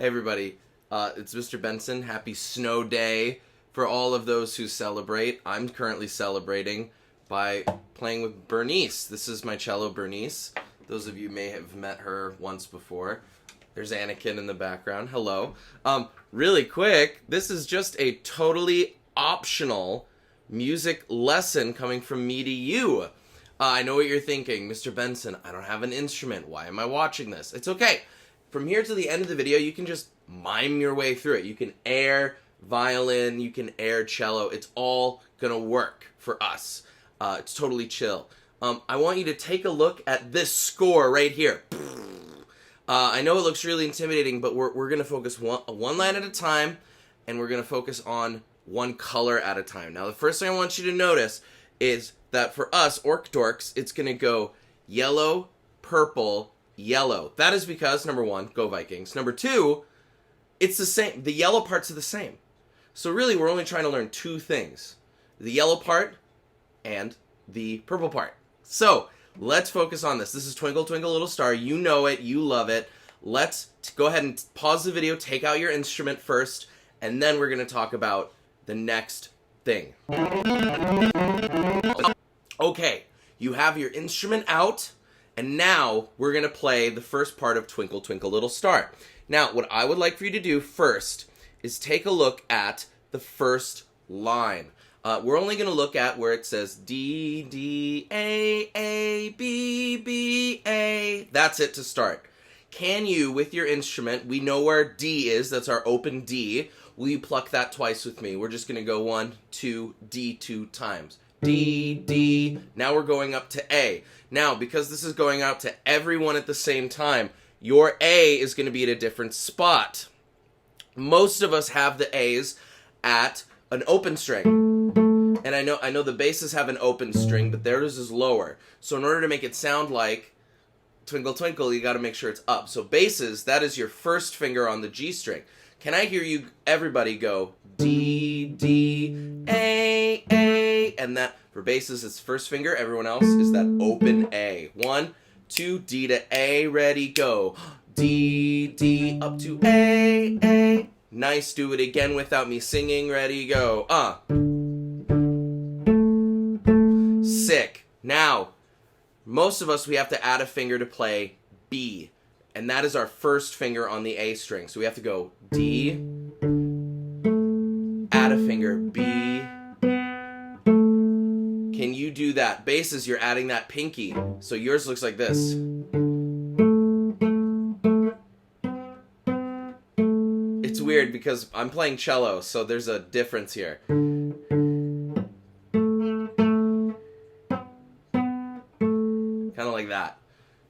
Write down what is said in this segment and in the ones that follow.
Hey everybody, it's Mr. Benson. Happy snow day for all of those who celebrate. I'm currently celebrating by playing with Bernice. This is my cello, Bernice. Those of you may have met her once before. There's Anakin in the background. Hello. Really quick, this is just a totally optional music lesson coming from me to you. I know what you're thinking, Mr. Benson, I don't have an instrument. Why am I watching this? It's okay. From here to the end of the video, you can just mime your way through it. You can air violin, you can air cello. It's all gonna work for us. It's totally chill. I want you to take a look at this score right here. I know it looks really intimidating, but we're gonna focus one line at a time, and we're gonna focus on one color at a time. Now, the first thing I want you to notice is that for us, Orc Dorks, it's gonna go yellow, purple, yellow. That is because, number one, go Vikings. Number two, it's the same. The yellow parts are the same. So really, we're only trying to learn two things. The yellow part and the purple part. So, let's focus on this. This is Twinkle Twinkle Little Star. You know it. You love it. Let's go ahead and pause the video, take out your instrument first, and then we're going to talk about the next thing. Okay, you have your instrument out. And now, we're going to play the first part of Twinkle Twinkle Little Star. Now, what I would like for you to do first is take a look at the first line. We're only going to look at where it says D, D, A, B, B, A. That's it to start. Can you, with your instrument, we know where D is, that's our open D. Will you pluck that twice with me? We're just going to go 1, 2, D 2 times. D, D. Now we're going up to A. Now, because this is going out to everyone at the same time, your A is going to be at a different spot. Most of us have the A's at an open string. And I know the basses have an open string, but theirs is lower. So in order to make it sound like Twinkle Twinkle, you got to make sure it's up. So basses, that is your first finger on the G string. Can I hear you, everybody, go D, D, A, and that, for basses, it's first finger. Everyone else is that open A. 1, 2, D to A, ready, go. D, D, up to A. Nice, do it again without me singing, ready, go. Sick. Now, most of us, we have to add a finger to play B. And that is our first finger on the A string. So we have to go D, add a finger, B. Can you do that? Basses, you're adding that pinky. So yours looks like this. It's weird because I'm playing cello, so there's a difference here. Kind of like that.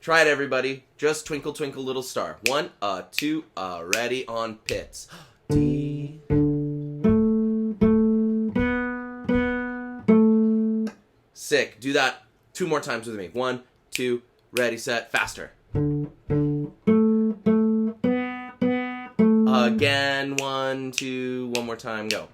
Try it, everybody. Just Twinkle Twinkle Little Star. 1, 2, ready, on pits. D. Sick. Do that 2 more times with me. 1, 2, ready, set, faster. Again, 1, 2, one more time, go.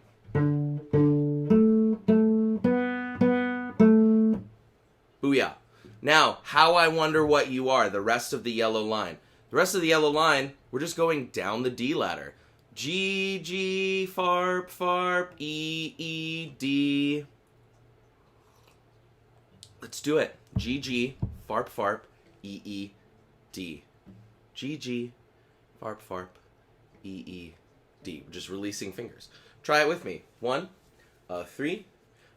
Booyah. Now, how I wonder what you are, the rest of the yellow line. The rest of the yellow line, we're just going down the D ladder. G, G, farp, farp, E, E, D. Let's do it. G, G, farp, farp, E, E, D. G, G, farp, farp, E, E, D. We're just releasing fingers. Try it with me. 1, 3,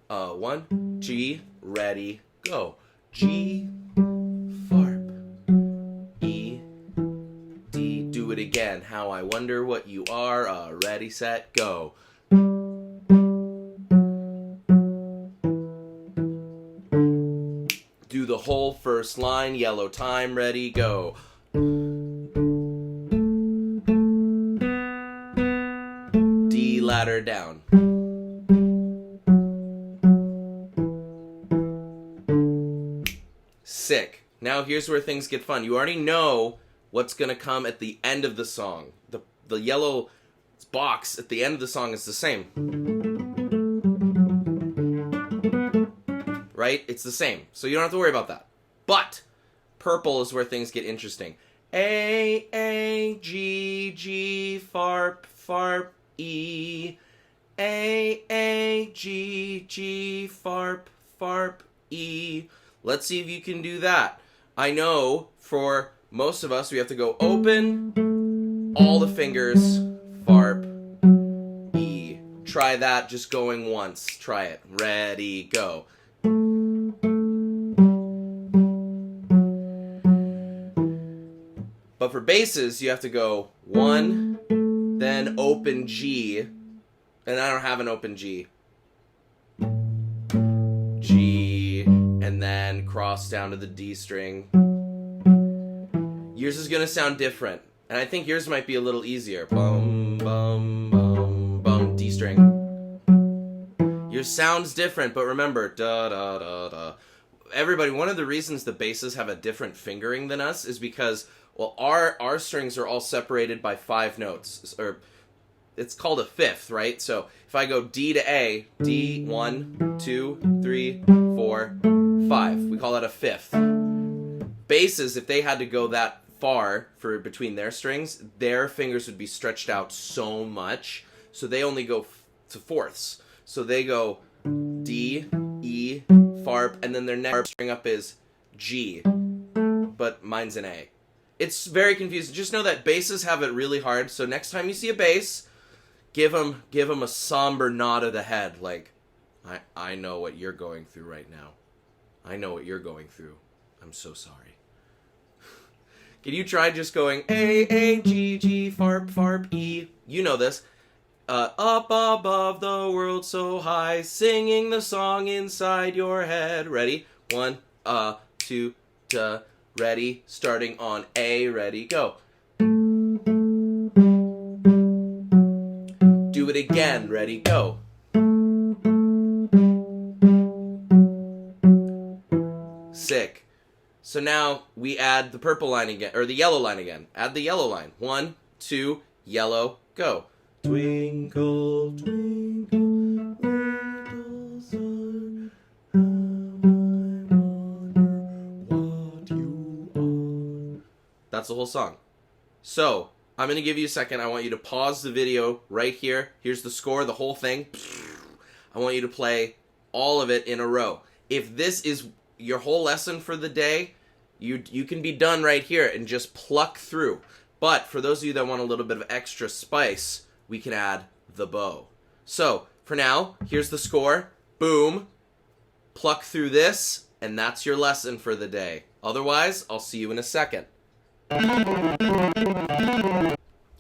1, G, ready, go. G, farp, E, D. Do it again. How I wonder what you are. Ready, set, go. Do the whole first line. Yellow time. Ready, go. D ladder down. Sick. Now here's where things get fun. You already know what's going to come at the end of the song. The yellow box at the end of the song is the same. Right? It's the same. So you don't have to worry about that. But purple is where things get interesting. A, G, G, farp, farp, E. A, G, G, farp, farp, E. Let's see if you can do that. I know for most of us, we have to go open, all the fingers, farp, E. Try that just going once. Try it. Ready, go. But for basses, you have to go 1, then open G, and I don't have an open G. G, and then cross down to the D string. Yours is going to sound different, and I think yours might be a little easier. Bum, bum, bum, bum, D string. Yours sounds different, but remember, da, da, da, da. Everybody, one of the reasons the basses have a different fingering than us is because, well, our strings are all separated by 5 notes, or it's called a fifth, right? So if I go D to A, D, 1, 2, 3, 4, 5. We call that a fifth. Basses, if they had to go that far for between their strings, their fingers would be stretched out so much, so they only go to fourths. So they go D, E, farp, and then their next string up is G, but mine's an A. It's very confusing. Just know that basses have it really hard, so next time you see a bass, give them a somber nod of the head, like, I know what you're going through right now. I know what you're going through. I'm so sorry. Can you try just going A, G, G, farp, farp, E? You know this. Up above the world so high, singing the song inside your head. Ready? 1, 2, ready. Starting on A, ready, go. Do it again, ready, go. Sick. So now we add the purple line again, or the yellow line again. Add the yellow line. 1, 2, yellow, go. Twinkle, twinkle, little star, how I wonder what you are. That's the whole song. So, I'm going to give you a second. I want you to pause the video right here. Here's the score, the whole thing. I want you to play all of it in a row. If this is your whole lesson for the day, you can be done right here and just pluck through. But for those of you that want a little bit of extra spice, we can add the bow. So, for now, here's the score. Boom. Pluck through this, and that's your lesson for the day. Otherwise, I'll see you in a second.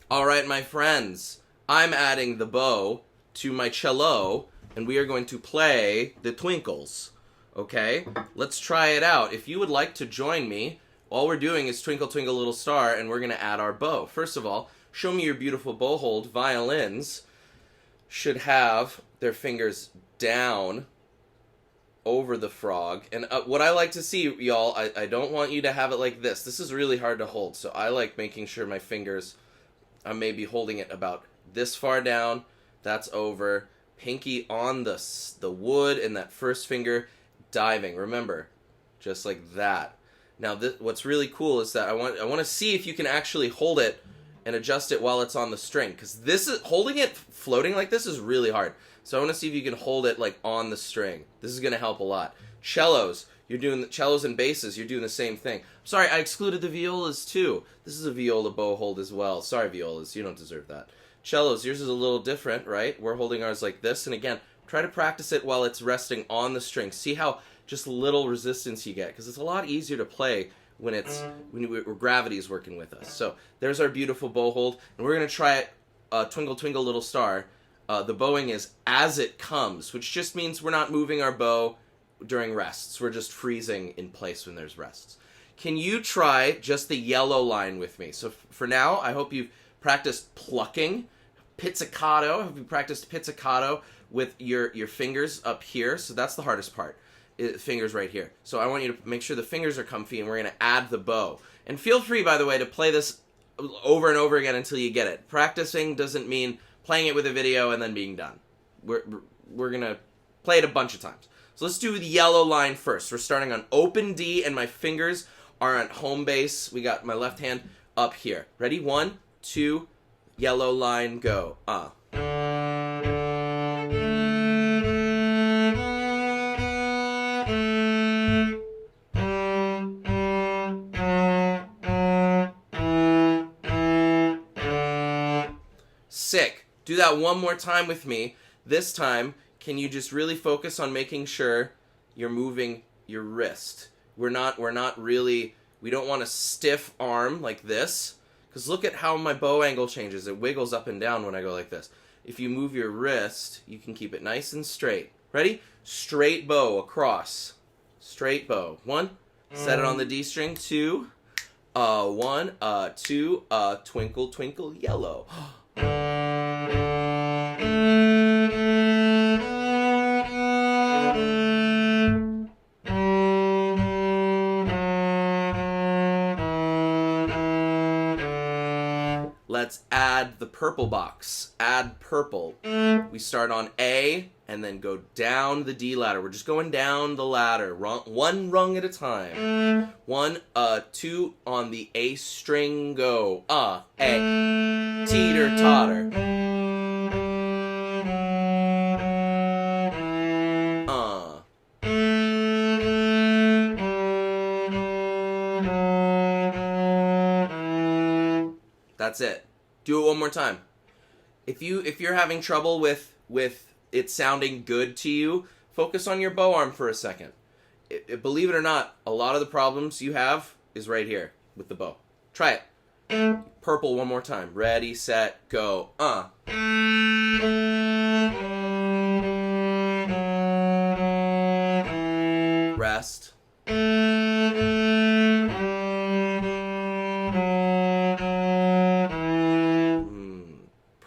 Alright, my friends. I'm adding the bow to my cello, and we are going to play the twinkles. Okay? Let's try it out. If you would like to join me, all we're doing is Twinkle Twinkle Little Star, and we're going to add our bow. First of all, show me your beautiful bow hold. Violins should have their fingers down over the frog. And what I like to see, y'all, I don't want you to have it like this. This is really hard to hold, so I like making sure my fingers, I'm maybe holding it about this far down. That's over. Pinky on the wood, and that first finger diving. Remember, just like that. Now, what's really cool is that I want to see if you can actually hold it and adjust it while it's on the string, because holding it floating like this is really hard. So I want to see if you can hold it like on the string. This is going to help a lot. Cellos, cellos and basses, you're doing the same thing. Sorry, I excluded the violas too. This is a viola bow hold as well. Sorry, violas, you don't deserve that. Cellos, yours is a little different, right? We're holding ours like this, and again, try to practice it while it's resting on the string. See how just little resistance you get, because it's a lot easier to play when gravity is working with us. So there's our beautiful bow hold, and we're going to try it, Twinkle Twinkle Little Star. The bowing is as it comes, which just means we're not moving our bow during rests. We're just freezing in place when there's rests. Can you try just the yellow line with me? So for now, I hope you've practiced plucking, pizzicato. Have you practiced pizzicato with your fingers up here? So that's the hardest part. Fingers right here. So I want you to make sure the fingers are comfy, and we're going to add the bow. And feel free, by the way, to play this over and over again until you get it. Practicing doesn't mean playing it with a video and then being done. We're going to play it a bunch of times. So let's do the yellow line first. We're starting on open D, and my fingers are on home base. We got my left hand up here. Ready? 1, 2, yellow line, go. Sick. Do that one more time with me. This time, can you just really focus on making sure you're moving your wrist? We don't want a stiff arm like this, because look at how my bow angle changes. It wiggles up and down when I go like this. If you move your wrist, you can keep it nice and straight. Ready? Straight bow across. Straight bow. 1, set it on the D string. 2, 1, 2, twinkle, twinkle, yellow. Let's add the purple box. Add purple. We start on A and then go down the D ladder. We're just going down the ladder, one rung at a time. 1, 2 on the A string, go. A, teeter totter. That's it. Do it one more time. If you're having trouble with it sounding good to you, focus on your bow arm for a second. Believe it or not, a lot of the problems you have is right here with the bow. Try it. Purple one more time. Ready, set, go. Rest.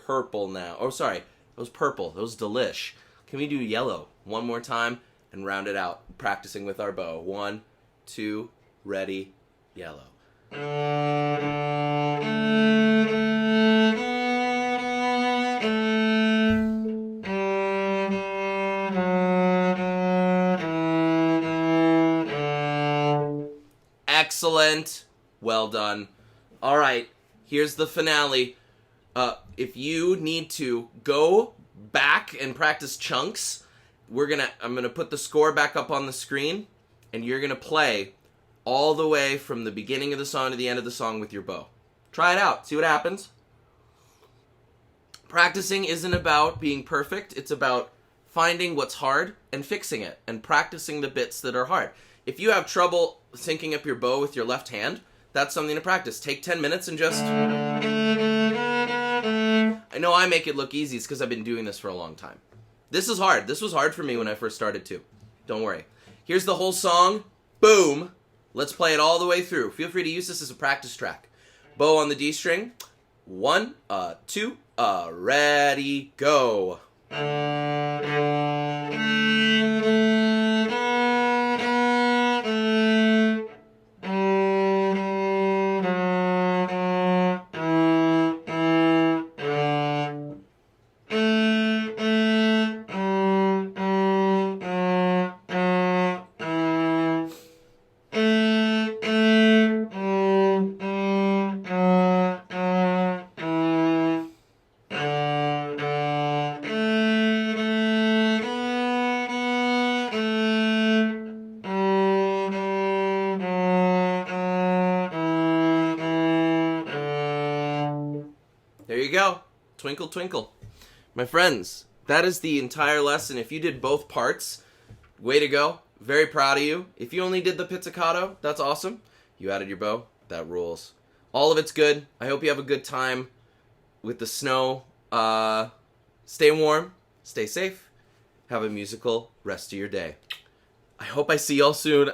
Purple now. Oh, sorry. That was purple. That was delish. Can we do yellow one more time and round it out? Practicing with our bow. 1, 2, ready, yellow. Excellent. Well done. All right. Here's the finale. If you need to go back and practice chunks, I'm gonna put the score back up on the screen, and you're gonna play all the way from the beginning of the song to the end of the song with your bow. Try it out. See what happens. Practicing isn't about being perfect. It's about finding what's hard and fixing it, and practicing the bits that are hard. If you have trouble syncing up your bow with your left hand, that's something to practice. Take 10 minutes and just... I know I make it look easy. It's because I've been doing this for a long time. This is hard. This was hard for me when I first started too. Don't worry. Here's the whole song. Boom. Let's play it all the way through. Feel free to use this as a practice track. Bow on the D string. 1, 2, ready, go. There you go. Twinkle, twinkle. My friends, that is the entire lesson. If you did both parts, way to go. Very proud of you. If you only did the pizzicato, that's awesome. You added your bow. That rules. All of it's good. I hope you have a good time with the snow. Stay warm. Stay safe. Have a musical rest of your day. I hope I see y'all soon.